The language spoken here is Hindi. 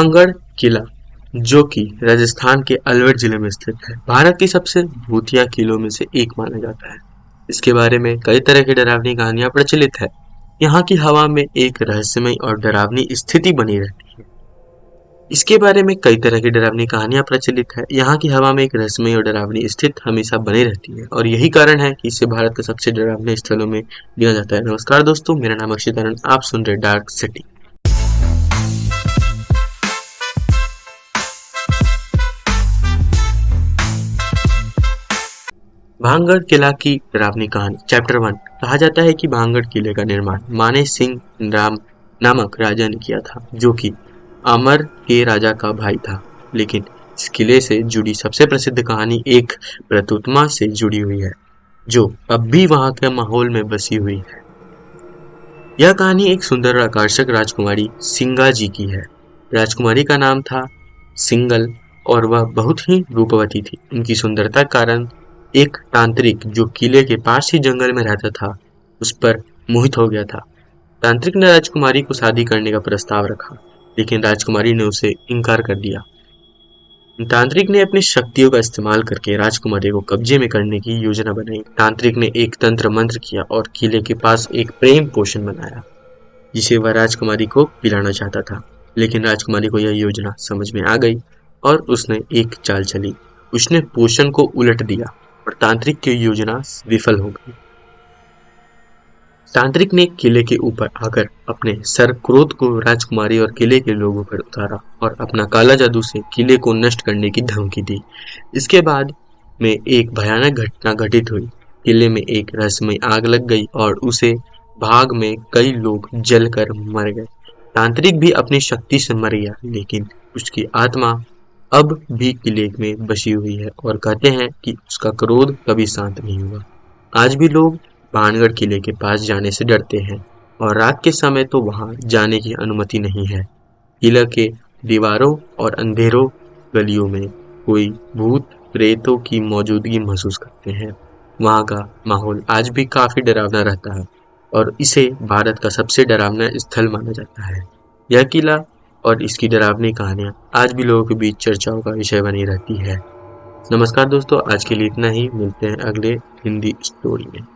भांगड़ किला जो कि राजस्थान के अलवर जिले में स्थित है, भारत की सबसे भूतिया किलों में से एक माना जाता है। इसके बारे में कई तरह की डरावनी कहानियां प्रचलित है। यहाँ की हवा में एक रहस्यमय और डरावनी स्थिति बनी रहती है। इसके बारे में कई तरह की डरावनी कहानियां प्रचलित है। यहाँ की हवा में एक रहस्यमय और डरावनी स्थिति हमेशा बनी रहती है और यही कारण है कि इसे भारत के सबसे डरावने स्थलों में गिना जाता है। नमस्कार दोस्तों, मेरा नाम अक्षित आनंद, आप सुन रहे डार्क सिटी। भांगड़ किला की डरावनी कहानी। चैप्टर 1। कहा जाता है कि भांगड़ किले का निर्माण माने सिंह राम नामक राजा ने किया था, जो कि अमर के राजा का भाई था। लेकिन इस किले से जुड़ी सबसे प्रसिद्ध कहानी एक प्रेतात्मा से जुड़ी हुई है, जो अब भी वहां के माहौल में बसी हुई है। यह कहानी एक सुंदर और आकर्षक राजकुमारी सिंगा जी की है। राजकुमारी का नाम था सिंगल और वह बहुत ही रूपवती थी। उनकी सुंदरता के कारण एक तांत्रिक जो किले के पास ही जंगल में रहता था, उस पर मोहित हो गया था। तांत्रिक ने राजकुमारी को शादी करने का प्रस्ताव रखा, लेकिन राजकुमारी ने उसे इनकार कर दिया। तांत्रिक ने अपनी शक्तियों का इस्तेमाल करके राजकुमारी को कब्जे में करने की योजना बनाई। तांत्रिक ने एक तंत्र मंत्र किया और किले के पास एक प्रेम पोषण बनाया, जिसे वह राजकुमारी को पिलाना चाहता था। लेकिन राजकुमारी को यह योजना समझ में आ गई और उसने एक चाल चली। उसने पोषण को उलट दिया और तांत्रिक की योजना विफल हो गई। तांत्रिक ने किले के ऊपर आकर अपने सर क्रोध को राजकुमारी और किले के लोगों पर उतारा और अपना काला जादू से किले को नष्ट करने की धमकी दी। इसके बाद में एक भयानक घटना घटित हुई। किले में एक रहस्यमय आग लग गई और उसे भाग में कई लोग जलकर मर गए। तांत्रिक भी अपनी शक्ति से मर गया, लेकिन उसकी आत्मा अब भी किले में बसी हुई है और कहते हैं कि उसका क्रोध कभी शांत नहीं हुआ। आज भी लोग भानगढ़ किले के पास जाने से डरते हैं और रात के समय तो वहां जाने की अनुमति नहीं है। किले के दीवारों और अंधेरों गलियों में कोई भूत प्रेतों की मौजूदगी महसूस करते हैं। वहां का माहौल आज भी काफी डरावना रहता है और इसे भारत का सबसे डरावना स्थल माना जाता है। यह किला और इसकी डरावनी कहानियां आज भी लोगों के बीच चर्चाओं का विषय बनी रहती है। नमस्कार दोस्तों, आज के लिए इतना ही। मिलते हैं अगले हिंदी स्टोरी में।